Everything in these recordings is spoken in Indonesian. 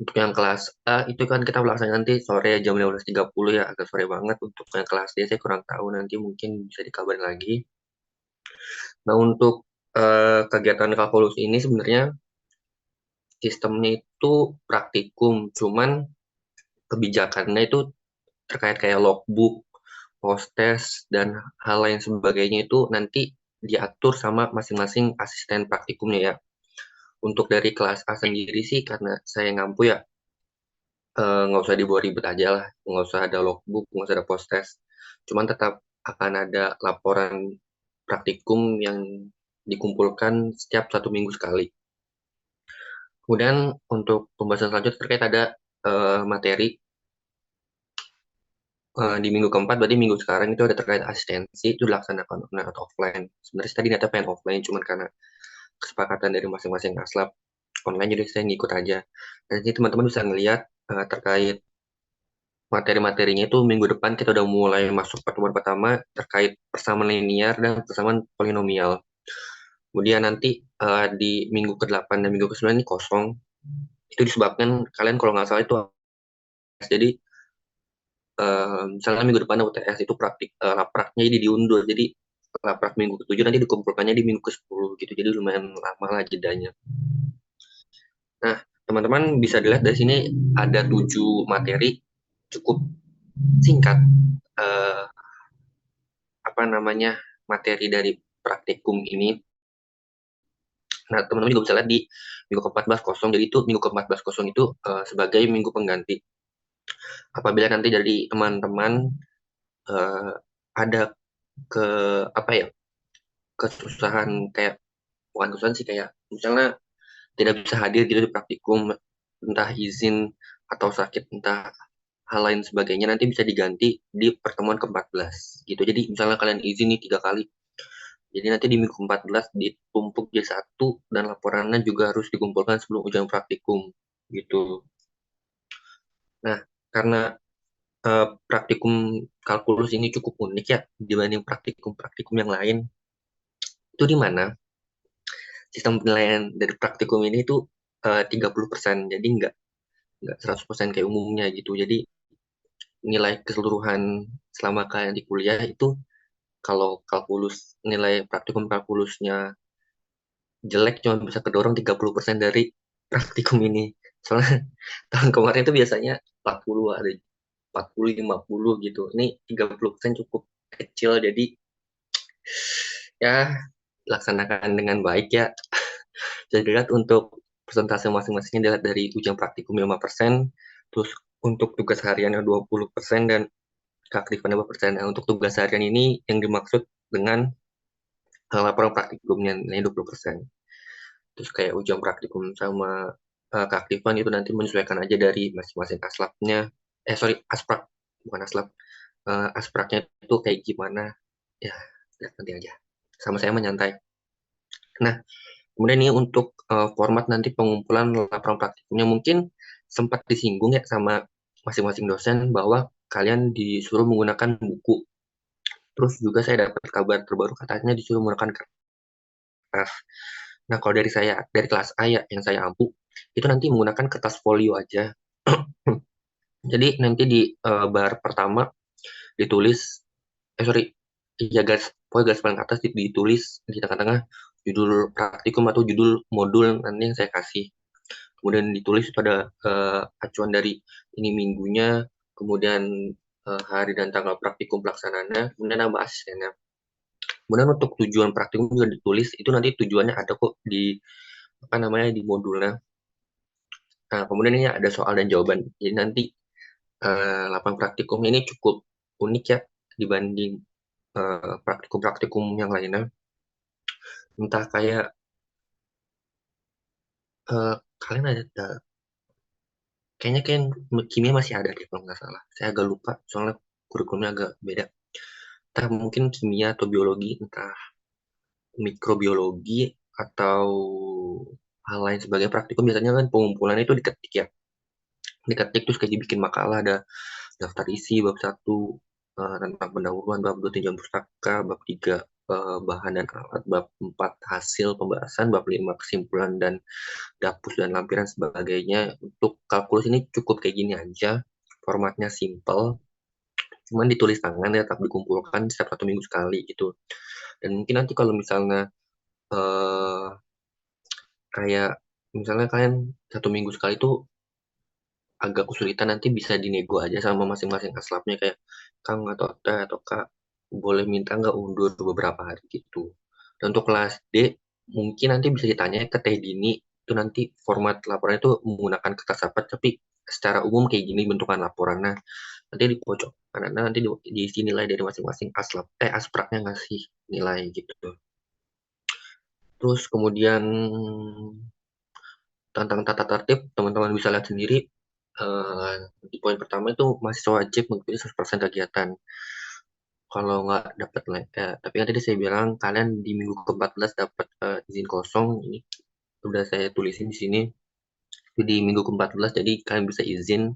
Untuk yang kelas A itu kan kita pelaksanaan nanti sore jam 15.30 ya, agak sore banget. Untuk yang kelas D saya kurang tahu, nanti mungkin bisa dikabarin lagi. Nah, untuk kegiatan kalkulus ini sebenarnya sistemnya itu praktikum, cuman kebijakannya itu terkait kayak logbook, post test, dan hal lain sebagainya itu nanti diatur sama masing-masing asisten praktikumnya ya. Untuk dari kelas A sendiri sih, karena saya ngampu ya, nggak usah dibawa ribet aja lah, nggak usah ada logbook, nggak usah ada post test. Cuman tetap akan ada laporan praktikum yang dikumpulkan setiap 1 minggu sekali. Kemudian untuk pembahasan selanjutnya terkait ada materi di minggu keempat, berarti minggu sekarang itu ada terkait asistensi, itu dilaksanakan online atau offline. Sebenarnya tadi niatnya pengen offline, cuman karena kesepakatan dari masing-masing aslab online, jadi saya ngikut aja. Dan ini teman-teman bisa ngelihat terkait materi-materinya itu minggu depan kita udah mulai masuk pertemuan pertama terkait persamaan linear dan persamaan polinomial. Kemudian nanti di minggu ke-8 dan minggu ke-9 ini kosong. Itu disebabkan kalian kalau nggak salah itu jadi misalnya minggu depan UTS itu lapraknya jadi diundur. Jadi laprak minggu ke-7 nanti dikumpulkannya di minggu ke-10 gitu. Jadi lumayan lama lah jedanya. Nah, teman-teman bisa dilihat dari sini ada 7 materi cukup singkat. Eh, apa namanya materi dari praktikum ini. Nah, teman-teman juga bisa lihat di minggu ke-14 kosong. Jadi itu minggu ke-14 kosong itu sebagai minggu pengganti. Apabila nanti dari teman-teman eh, ada ke apa ya kesusahan kayak bukan kesusahan sih kayak misalnya tidak bisa hadir gitu di praktikum, entah izin atau sakit, entah hal lain sebagainya, nanti bisa diganti di pertemuan ke-14 gitu. Jadi misalnya kalian izin nih 3 kali, jadi nanti di minggu 14 ditumpuk jadi satu dan laporannya juga harus dikumpulkan sebelum ujian praktikum gitu. Nah, karena praktikum kalkulus ini cukup unik ya dibanding praktikum-praktikum yang lain, itu di mana sistem penilaian dari praktikum ini itu 30%, jadi nggak 100% kayak umumnya gitu. Jadi nilai keseluruhan selama kalian di kuliah itu kalau kalkulus nilai praktikum kalkulusnya jelek cuma bisa kedorong 30% dari praktikum ini. Soalnya tahun kemarin itu biasanya 40 ada 40 50 gitu. Ini 30% cukup kecil jadi ya laksanakan dengan baik ya. Jadi dilihat untuk persentase masing-masingnya dilihat dari ujian praktikum 5%, terus untuk tugas hariannya 20% dan keaktifan 5%. Nah, untuk tugas harian ini yang dimaksud dengan laporan praktikumnya nilai 20%. Terus kayak ujian praktikum sama keaktifan itu nanti menyesuaikan aja dari masing-masing aslabnya. Sorry, asprak, bukan aslab. Aspraknya itu kayak gimana. Ya, lihat nanti aja. Sama saya menyantai. Nah, kemudian ini untuk format nanti pengumpulan laporan praktikumnya mungkin sempat disinggung ya sama masing-masing dosen bahwa kalian disuruh menggunakan buku. Terus juga saya dapat kabar terbaru katanya disuruh menggunakan kertas. Nah, kalau dari saya, dari kelas A ya, yang saya ampu, itu nanti menggunakan kertas folio aja. Jadi nanti di bar pertama ditulis, sorry, ya guys, pokoknya garis paling atas ditulis di tengah-tengah judul praktikum atau judul modul nanti yang saya kasih. Kemudian ditulis pada acuan dari ini minggunya, kemudian hari dan tanggal praktikum pelaksanaannya, kemudian nama asistennya. Kemudian untuk tujuan praktikum juga ditulis, itu nanti tujuannya ada kok di apa namanya di modulnya. Nah, kemudian ini ada soal dan jawaban. Jadi nanti lapang praktikum ini cukup unik ya dibanding praktikum-praktikum yang lainnya. Entah kayak kalian ada kayaknya kan kimia masih ada deh kalau nggak salah. Saya agak lupa soalnya kurikulumnya agak beda. Entah mungkin kimia atau biologi, entah mikrobiologi atau hal lain sebagai praktikum biasanya kan pengumpulan itu diketik ya. Diketik terus kayak dibikin makalah ada daftar isi bab 1 tentang pendahuluan, bab 2 tinjauan pustaka, bab 3 bahan dan alat, bab 4 hasil pembahasan, bab 5 kesimpulan dan dapus dan lampiran sebagainya. Untuk kalkulus ini cukup kayak gini aja, formatnya simple, cuman ditulis tangan ya, tapi dikumpulkan setiap 1 minggu sekali gitu. Dan mungkin nanti kalau misalnya eh, kayak misalnya kalian 1 minggu sekali tuh agak kesulitan, nanti bisa dinego aja sama masing-masing aslapnya, kayak Kang atau Teh atau Kak boleh minta nggak undur beberapa hari gitu. Dan untuk kelas D mungkin nanti bisa ditanya ke Teh Dini, itu nanti format laporannya itu menggunakan kertas apa, tapi secara umum kayak gini bentukan laporan. Nah, nanti di pojok kanan nanti diisi nilai dari masing-masing aspraknya ngasih nilai gitu. Terus kemudian tentang tata tertib, teman-teman bisa lihat sendiri. Di poin pertama itu mahasiswa wajib mengikuti 100% kegiatan. Kalau nggak dapat, tapi kan tadi saya bilang kalian di minggu ke-14 dapat izin kosong. Ini udah saya tulisin di sini. Itu di minggu ke-14, jadi kalian bisa izin,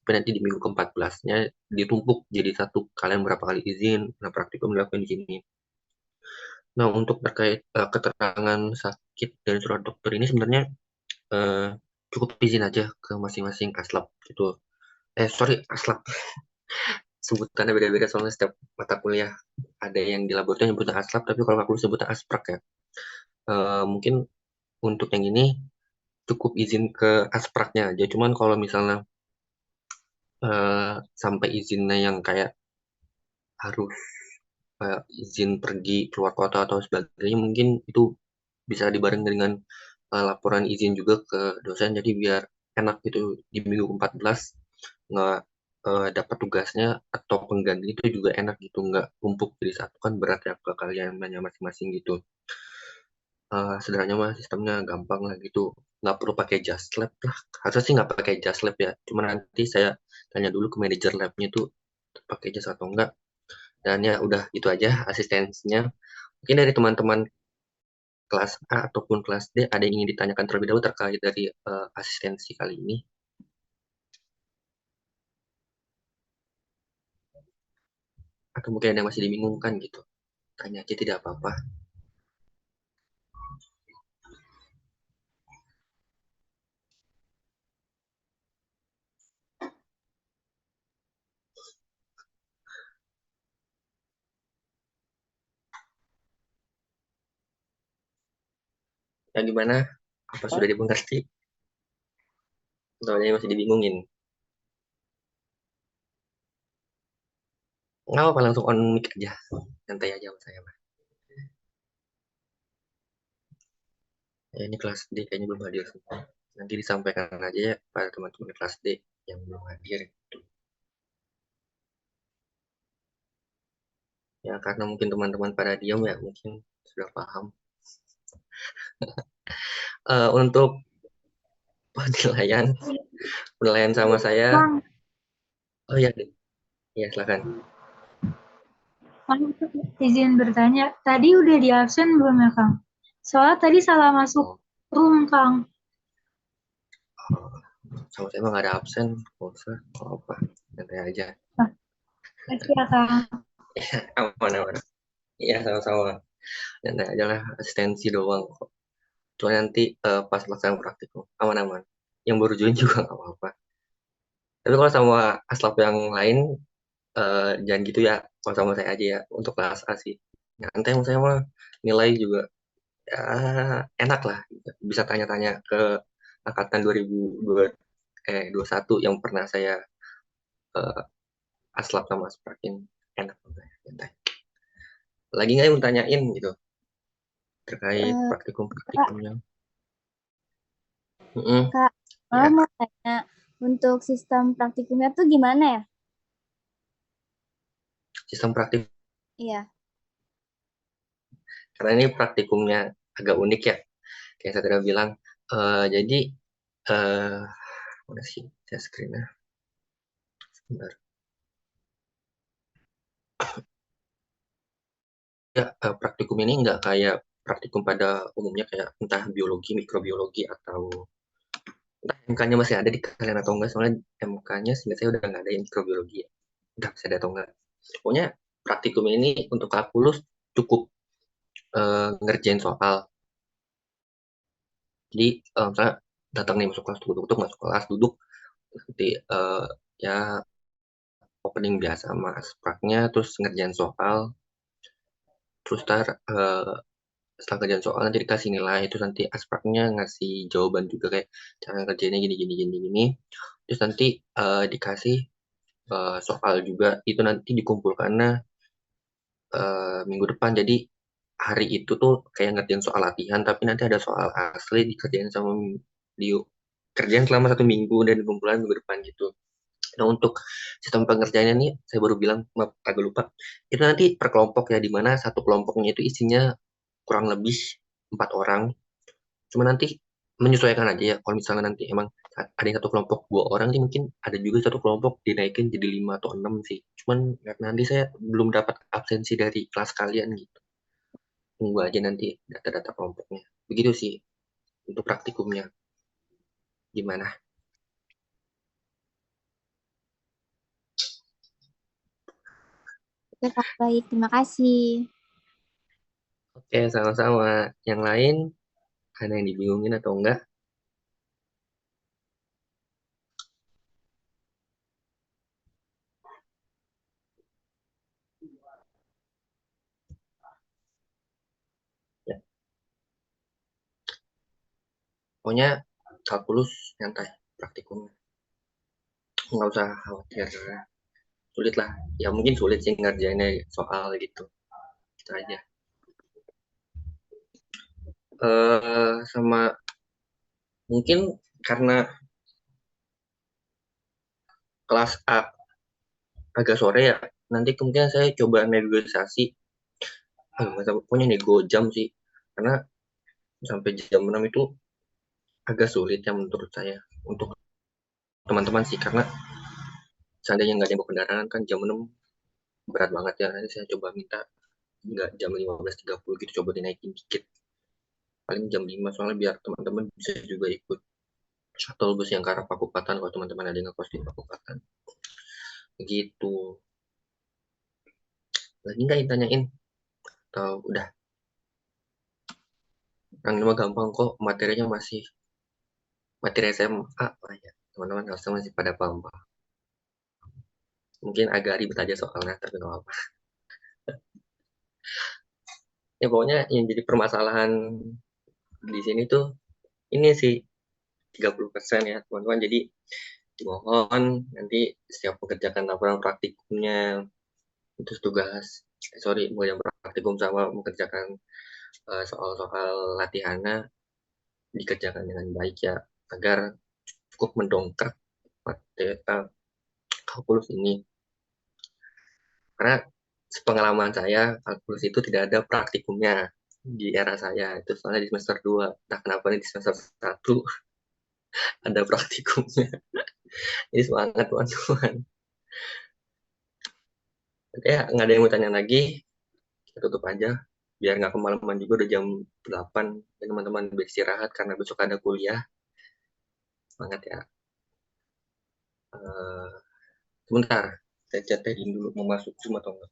tapi nanti di minggu ke-14-nya ditumpuk jadi satu. Kalian berapa kali izin, nah praktikum dilakukan di sini. Nah, untuk terkait keterangan sakit dan surat dokter ini sebenarnya eh, cukup izin aja ke masing-masing aslap gitu. Sorry, aslap. Sebutannya beda-beda soalnya setiap mata kuliah. Ada yang di laboratorium nyebutnya aslap, tapi kalau aku sebutnya asprak ya. Mungkin untuk yang ini cukup izin ke aspraknya aja. Cuman kalau misalnya sampai izinnya yang kayak harus izin pergi keluar kota atau sebagainya, mungkin itu bisa dibareng dengan laporan izin juga ke dosen, jadi biar enak gitu di minggu 14 nggak dapat tugasnya atau pengganti itu juga enak gitu, nggak tumpuk jadi satu, kan berat ya ke kalian masing-masing gitu. Sederhananya mah sistemnya gampang lah gitu, nggak perlu pakai just lab lah, harusnya sih nggak pakai just lab ya, cuma nanti saya tanya dulu ke manajer labnya tuh pakai just atau enggak. Dan ya udah itu aja asistensinya. Mungkin dari teman-teman kelas A ataupun kelas D ada yang ingin ditanyakan terlebih dahulu terkait dari asistensi kali ini, atau mungkin ada yang masih dibingungkan gitu, tanya aja tidak apa-apa. Ya gimana, apa sudah dimengerti atau ada yang masih dibingungin? Nggak apa, langsung on mic aja, santai aja sama saya mah. Ya, ini kelas D kayaknya belum hadir semua, nanti disampaikan aja ya pada teman-teman kelas D yang belum hadir gitu. Ya karena mungkin teman-teman pada diam ya, mungkin sudah paham. Untuk penilaian penilaian sama saya. Bang, Oh ya, ya silakan. Bang, izin bertanya, tadi udah di absen belum ya, Kang? Soalnya tadi salah masuk Oh, room, Kang. sama saya emang nggak ada absen, nggak usah, nggak apa, santai aja. Nah, kasih ya, Kang. Aman aman. Iya sama-sama, santai aja lah, asistensi doang kok. Cuma nanti pas pelaksanaan praktikum aman-aman. Yang baru join juga nggak apa-apa. Tapi kalau sama aslap yang lain jangan gitu ya. Kalau sama saya aja ya untuk kelas A sih. Nanti sama saya mah nilai juga ya enak lah. Bisa tanya-tanya ke angkatan 2021 yang pernah saya eh, aslap sama asprakin, enak banget, santai. Lagi nggak yang tanyain gitu terkait Eh, Kak, praktikum-praktikumnya? Mm-mm. Kak, Ya, mau tanya, untuk sistem praktikumnya tuh gimana ya? sistem praktik Iya. karena ini praktikumnya agak unik ya. Kayak saya tadi bilang, jadi eh mana sih saya screen-nya? Sebentar. Ya, praktikum ini nggak kayak praktikum pada umumnya kayak entah biologi, mikrobiologi, atau entah MK-nya masih ada di kalian atau enggak. Soalnya MK-nya sebenarnya saya udah nggak ada yang mikrobiologi ya. Udah masih ada atau enggak. Pokoknya praktikum ini untuk kalkulus cukup ngerjain soal. Jadi misalnya datang nih masuk kelas, duduk masuk kelas, duduk, nanti ya opening biasa sama aspraknya, terus ngerjain soal, terus setelah ngerjain soal nanti dikasih nilai, terus nanti aspraknya ngasih jawaban juga kayak cara ngerjainnya gini gini gini gini, terus nanti dikasih soal juga, itu nanti dikumpulkannya minggu depan. Jadi hari itu tuh kayak ngerjain soal latihan, tapi nanti ada soal asli dikerjain sama di kerjaan selama 1 minggu dan dikumpulkan minggu depan gitu. Nah, untuk sistem pengerjaannya nih, saya baru bilang, maaf, agak lupa. Itu nanti per kelompok ya, di mana satu kelompoknya itu isinya kurang lebih 4 orang. Cuma nanti menyesuaikan aja ya. Kalau misalnya nanti emang ada yang satu kelompok 2 orang, sih mungkin ada juga satu kelompok dinaikin jadi 5 atau 6 sih. Cuman nanti saya belum dapat absensi dari kelas kalian gitu. Tunggu aja nanti data-data kelompoknya. Begitu sih untuk praktikumnya. Gimana? Oke, Kak, baik. Terima kasih. Oke, sama-sama. Yang lain, ada yang dibingungin atau enggak? Ya, pokoknya kalkulus nyantai praktikumnya. Nggak usah khawatir. Sulit lah. Ya mungkin sulit sih ngerjainnya soal gitu. Itu aja. Sama mungkin karena kelas A agak sore ya, nanti kemungkinan saya coba negosiasi. Pokoknya nego jam sih. Karena sampai jam 6 itu agak sulit ya menurut saya. Untuk teman-teman sih, karena seandainya nggak ada yang bawa kendaraan kan jam 6 berat banget ya. Nanti saya coba minta nggak jam 15.30 gitu, coba dinaikin dikit. Paling jam 5 soalnya biar teman-teman bisa juga ikut shuttle bus yang ke arah Pakupatan kalau teman-teman ada yang ngekos di Pakupatan. Begitu. Lagi nggak ditanyain? Atau udah? Yang ini mah gampang kok, materinya masih materi SMA lah ya. Teman-teman harusnya masih pada paham. Mungkin agak ribet aja soalnya, tapi nggak apa-apa. Ya pokoknya yang jadi permasalahan di sini tuh ini sih 30% ya teman-teman. Jadi mohon nanti setiap mengerjakan laporan praktikumnya, itu tugas, sorry, mau yang praktikum sama mengerjakan soal-soal latihannya dikerjakan dengan baik ya, agar cukup mendongkrak materi kalkulus ini. Karena sepengalaman saya, kalkulus itu tidak ada praktikumnya di era saya. Itu soalnya di semester 2. Nah, kenapa nih di semester 1 ada praktikumnya? Jadi semangat teman-teman. Oke, nggak ada yang mau tanya lagi. Kita tutup aja. Biar nggak kemalaman juga, udah jam 8. Dan teman-teman beristirahat karena besok ada kuliah. Semangat ya. Sebentar, saya catetin dulu mau masuk Zoom atau enggak.